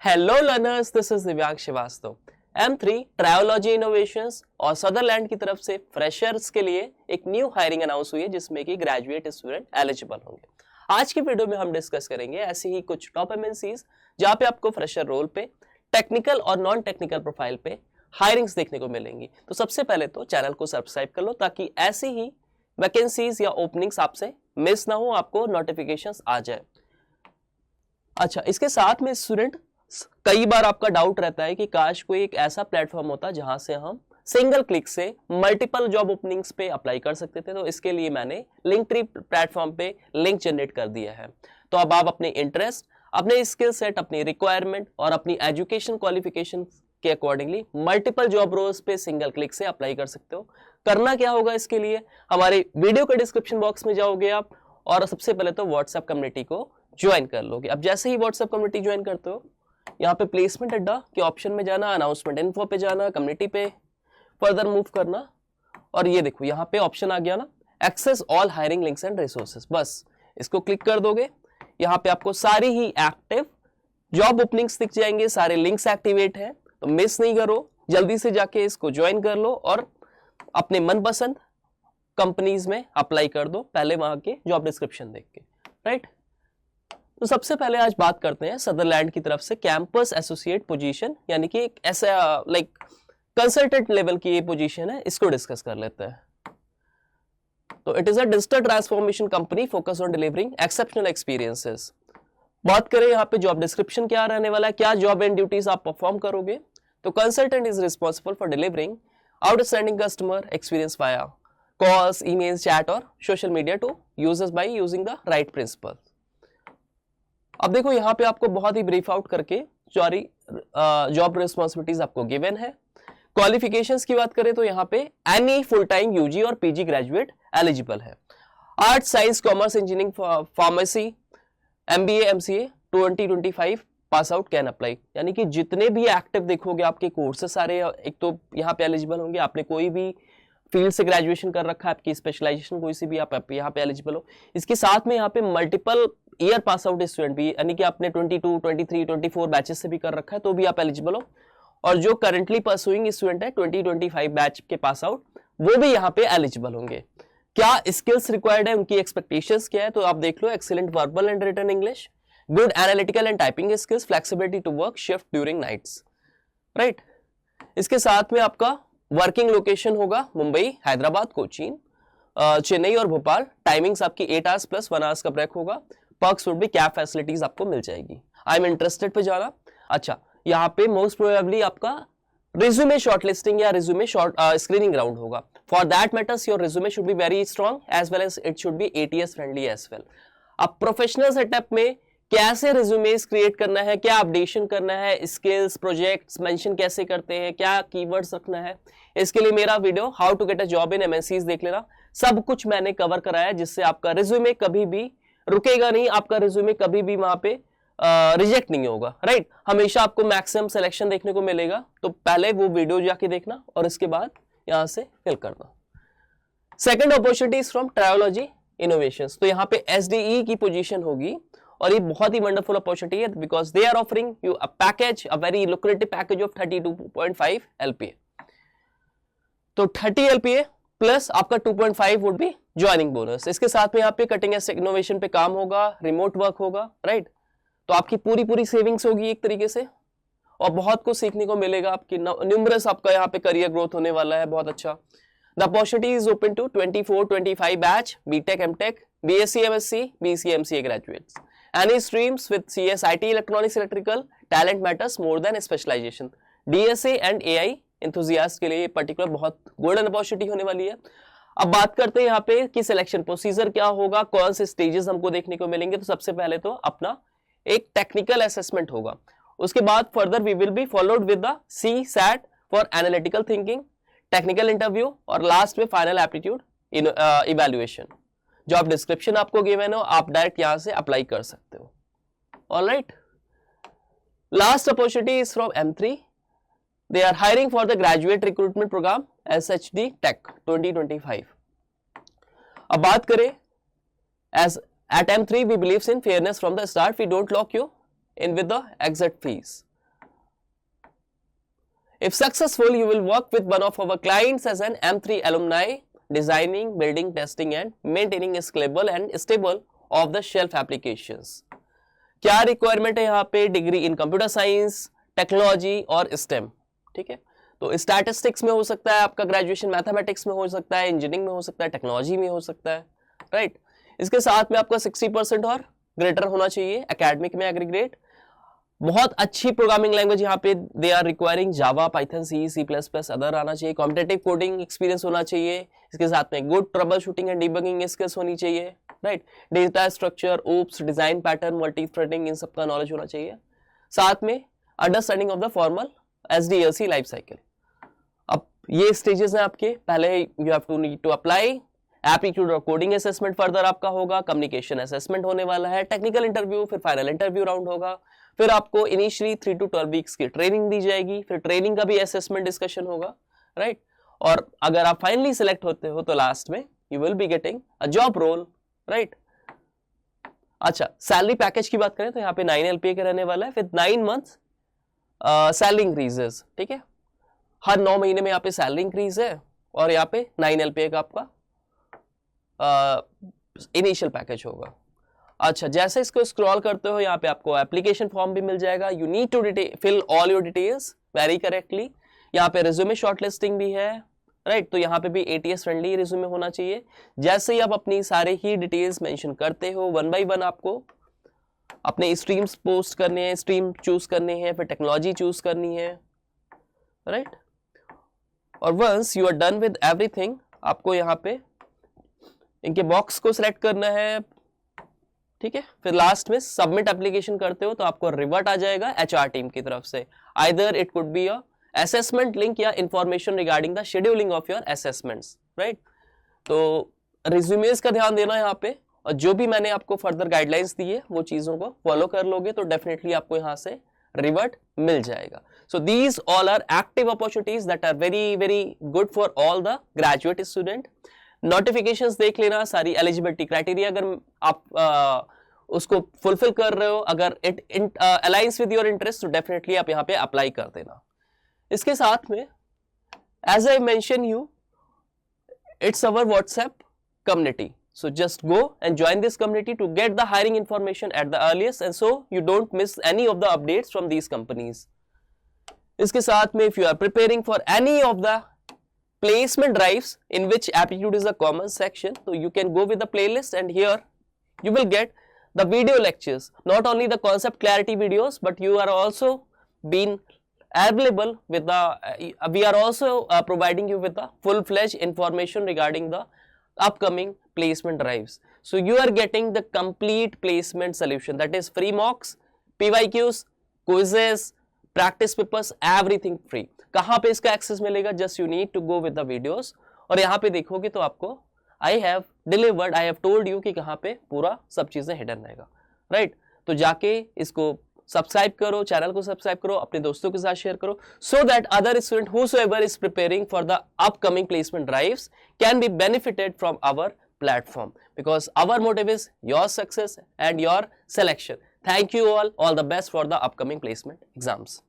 Hello learners, this is दिव्यांग Srivastava. M3 trilogy innovations और Sutherland की तरफ से फ्रेशर्स के लिए एक न्यू हायरिंग अनाउंस हुई है जिसमें कि ग्रेजुएट स्टूडेंट एलिजिबल होंगे। आज की वीडियो में हम डिस्कस करेंगे ऐसी ही कुछ टॉप एमएनसीज जहां पे आपको फ्रेशर रोल पे टेक्निकल और नॉन टेक्निकल प्रोफाइल पे हायरिंग्स देखने को मिलेंगी। तो सबसे पहले तो चैनल को सब्सक्राइब कर लो ताकि ऐसी ही वैकेंसीज या ओपनिंग्स आपसे मिस ना हो, आपको नोटिफिकेशंस आ जाए। अच्छा, इसके साथ में स्टूडेंट कई बार आपका डाउट रहता है कि काश कोई एक ऐसा प्लेटफॉर्म होता जहां से हम सिंगल क्लिक से मल्टीपल जॉब ओपनिंग्स पे अप्लाई कर सकते थे। तो इसके लिए मैंने लिंकट्री प्लेटफॉर्म पे लिंक जनरेट कर दिया है। तो अब आप अपने इंटरेस्ट, अपने स्किल सेट, अपनी रिक्वायरमेंट और अपनी एजुकेशन क्वालिफिकेशन के अकॉर्डिंगली मल्टीपल जॉब रोल्स पे सिंगल क्लिक से अप्लाई कर सकते हो। करना क्या होगा इसके लिए, हमारे वीडियो के डिस्क्रिप्शन बॉक्स में जाओगे आप और सबसे पहले तो व्हाट्सएप कम्युनिटी को ज्वाइन कर लोगे। अब जैसे ही व्हाट्सएप कम्युनिटी ज्वाइन करते हो, यहाँ पे प्लेसमेंट अड्डा के ऑप्शन में जाना, अनाउंसमेंट इन्फो पे जाना, कम्युनिटी पे फर्दर मूव करना और ये देखो यहाँ पे ऑप्शन आ गया ना, access all hiring links and resources. बस इसको क्लिक कर दोगे, यहाँ पे आपको सारी ही एक्टिव जॉब ओपनिंग्स दिख जाएंगे, सारे लिंक्स एक्टिवेट हैं। तो मिस नहीं करो, जल्दी से जाके इसको ज्वाइन कर लो और अपने मनपसंद कंपनीज में अप्लाई कर दो, पहले वहां के जॉब डिस्क्रिप्शन देख के, राइट। तो सबसे पहले आज बात करते हैं सदरलैंड की तरफ से कैंपस एसोसिएट पोजीशन, यानी कि एक ऐसा लाइक कंसल्टेंट लेवल की ये पोजीशन है, इसको डिस्कस कर लेते हैं। तो it is a digital transformation company focus on delivering exceptional experiences. बात करें यहाँ पे जॉब डिस्क्रिप्शन क्या रहने वाला है, क्या जॉब एंड ड्यूटीज आप परफॉर्म करोगे। तो consultant is responsible for delivering outstanding customer experience via calls, emails, chat और social media to users by using the right principle. अब देखो यहाँ पे आपको बहुत ही ब्रीफ आउट करके सारी जॉब रिस्पॉन्सिबिलिटीज आपको गिवन है। क्वालिफिकेशंस की बात करें तो यहाँ पे एनी फुल टाइम यूजी और पीजी ग्रेजुएट एलिजिबल है। Arts, science, commerce, engineering, pharmacy, MBA, MCA 2025 pass out can apply. यानी कि जितने भी एक्टिव देखोगे आपके कोर्सेस सारे एक तो यहाँ पे एलिजिबल होंगे। आपने कोई भी फील्ड से ग्रेजुएशन कर रखा है, आपकी स्पेशलाइजेशन कोई सी भी, आप यहाँ पे एलिजिबल हो। इसके साथ में यहाँ पे multiple year pass out student भी, यानी कि आपने 22, 23, 24 बैचेस से भी कर रखा है तो भी आप एलिजिबल हो। और जो करंटली परसुइंग स्टूडेंट है 2025 बैच के पास आउट, वो भी यहाँ पे एलिजिबल होंगे। क्या स्किल्स रिक्वायर्ड है, उनकी एक्सपेक्टेशंस क्या है, तो आप देख लो। Excellent verbal and written English, good analytical and typing skills, flexibility to work shift during nights, right. इसके साथ में आपका वर्किंग लोकेशन होगा मुंबई, हैदराबाद, कोचीन, चेन्नई और भोपाल। टाइमिंग्स आपकी 8 आवर्स प्लस 1 आवर्स का ब्रेक होगा। पर्क्स वुड भी, कैब फैसिलिटीज आपको मिल जाएगी। आई एम इंटरेस्टेड पे जाना। अच्छा, यहाँ पे मोस्ट प्रोबेबली आपका रिज्यूमे शॉर्टलिस्टिंग या रिज्यूमे स्क्रीनिंग राउंड होगा। For that matters your resume should be very strong as well as it should be ATS friendly as well. अब प्रोफेशनल सेटअप में कैसे रिज्यूमेस क्रिएट करना है, क्या अपडेशन करना है, स्किल्स, प्रोजेक्ट्स मेंशन कैसे करते हैं, क्या कीवर्ड्स रखना है, इसके लिए मेरा video how to get a job in MNCs देख लेना। सब कुछ मैंने कवर कराया जिससे आपका रिज्यूमे कभी भी रुकेगा नहीं, आपका रिज्यूमे कभी भी वहां पे रिजेक्ट नहीं होगा, राइट। हमेशा आपको मैक्सिमम सिलेक्शन देखने को मिलेगा। तो पहले वो वीडियो जाके देखना और इसके बाद यहां से फिल करना। Second opportunities from trilogy innovations. तो यहाँ पे SDE की पोजीशन होगी और ये बहुत ही वंडरफुल अपॉर्चुनिटी है because they are offering you a package, a very lucrative package of 32.5 LPA। तो 30 LPA प्लस आपका 2.5 वुड बी ज्वाइनिंग बोनस। इसके साथ में यहाँ पे कटिंग एज इनोवेशन पे काम होगा, रिमोट वर्क होगा, राइट। तो आपकी पूरी सेविंग्स होगी एक तरीके से और बहुत कुछ सीखने को मिलेगा। आपकी न्यूमरस आपका यहाँ पे करियर ग्रोथ होने वाला है, बहुत अच्छा। The opportunity is open to 24-25 batch, BTech, MTech, BSc, MSc, BCA, MCA graduates. Any streams with CS, IT, electronics, electrical, talent matters more than specialization. DSA and AI enthusiast के लिए particular बहुत golden opportunity होने वाली है। अब बात करते हैं यहाँ पे कि सिलेक्शन प्रोसीजर क्या होगा, कौन से स्टेजेस हमको देखने को मिलेंगे। तो सबसे पहले तो अपना एक टेक्निकल असेसमेंट होगा, उसके बाद further we will be followed with the CSAT for analytical thinking, technical interview और लास्ट में final aptitude evaluation. Job description आपको गिवन हो, आप डायरेक्ट यहां से अप्लाई कर सकते हो। Alright, last opportunity is from M3। They are hiring for the graduate recruitment program SHD Tech 2025। अब बात करें as at M3 we believes in fairness from the start. We don't lock you in with the exact fees. If successful, you will work with one of our clients as an M3 alumni, designing, building, testing and maintaining scalable and stable off the shelf applications. क्या requirement है यहाँ पे? Degree in computer science, technology और stem, ठीक है। तो statistics में हो सकता है आपका ग्रेजुएशन, मैथमेटिक्स में हो सकता है, इंजीनियरिंग में हो सकता है, टेक्नोलॉजी में हो सकता है, राइट। इसके साथ में आपका 60% और ग्रेटर होना चाहिए एकेडमिक में एग्रीग्रेट। बहुत अच्छी प्रोग्रामिंग लैंग्वेज यहाँ पे they are requiring Java, Python, C++, other आना चाहिए। कॉम्पिटेटिव कोडिंग एक्सपीरियंस होना चाहिए। इसके साथ में good trouble shooting and debugging skills होनी चाहिए, right. Data structure, oops, design pattern, multi threading, इन सबका नॉलेज होना चाहिए। साथ में understanding of the formal SDLC life cycle. अब ये स्टेजेस हैं आपके। पहले you have to need to apply aptitude और कोडिंग असेसमेंट फर्दर आपका होगा, कम्युनिकेशन असेसमेंट होने वाला है, टेक्निकल इंटरव्यू, फिर फाइनल इंटरव्यू राउंड होगा, फिर आपको इनिशियली 3 to 12 वीक्स की ट्रेनिंग दी जाएगी, फिर ट्रेनिंग का भी असेसमेंट डिस्कशन होगा, राइट। और अगर आप फाइनली सिलेक्ट होते हो तो लास्ट में you will be getting a job role, right. अच्छा, सैलरी पैकेज की बात करें तो यहाँ पे 9 LPA के रहने वाला है, फिर 9 मंथ्स सैलरी इंक्रीजेस, ठीक है। हर 9 महीने में यहाँ पे सैलरी इंक्रीज है और यहाँ पे 9 LPA का आपका इनिशियल पैकेज होगा। अच्छा, जैसे इसको स्क्रॉल करते हो यहाँ पे आपको एप्लीकेशन फॉर्म भी मिल जाएगा। You need to fill all your details very correctly. यहाँ पे रिज्यूमे शॉर्टलिस्टिंग भी है, राइट। तो यहाँ पे भी ATS फ्रेंडली रिज्यूमे होना चाहिए। जैसे ही आप अपनी सारे ही डिटेल्स मेंशन करते हो, 1 by 1 आपको अपने स्ट्रीम्स पोस्ट करने हैं, स्ट्रीम चूज करने हैं, फिर टेक्नोलॉजी चूज करनी है, राइट। और once you are done with everything, आपको यहाँ पे इनके बॉक्स को सिलेक्ट करना है, ठीक है। फिर लास्ट में सबमिट एप्लीकेशन करते हो तो आपको रिवर्ट आ जाएगा HR टीम की तरफ से। Either it could be a assessment link या information regarding the scheduling of your assessments, right. तो रिज्यूमेस का ध्यान देना यहाँ पे, और जो भी मैंने आपको फर्दर गाइडलाइंस दी है वो चीजों को फॉलो कर लोगे तो डेफिनेटली आपको यहाँ से रिवर्ट मिल जाएगा। So these all are active opportunities that are very very good for all the graduate student. Notifications देख लेना, सारी एलिजिबिलिटी क्राइटेरिया अगर आप उसको फुलफिल कर रहे हो, अगर it aligns with your interest तो डेफिनेटली आप यहाँ पे अप्लाई कर देना। इसके साथ में as I mention you, it's our WhatsApp community, so just go and join this community to get the hiring information at the earliest and so you don't miss any of the updates from these companies. इसके साथ में if you are preparing for any of the placement drives in which aptitude is a common section, so you can go with the playlist and here you will get the video lectures, not only the concept clarity videos but you are also being available with the we are also providing you with the full-fledged information regarding the upcoming placement drives. So you are getting the complete placement solution, that is free mocks, PYQs, quizzes, practice papers, everything free. कहाँ पे इसका access मिलेगा? Just you need to go with the videos और यहाँ पे देखोगे तो आपको I have delivered, I have told you कि कहाँ पे पूरा सब चीजें हिडन रहेगा, राइट। तो जाके इसको सब्सक्राइब करो, चैनल को सब्सक्राइब करो, अपने दोस्तों के साथ शेयर करो, so that other student whosoever is preparing for the upcoming placement drives can be benefited from our platform, because our motive is your success and your selection. Thank you all the best for the upcoming placement exams.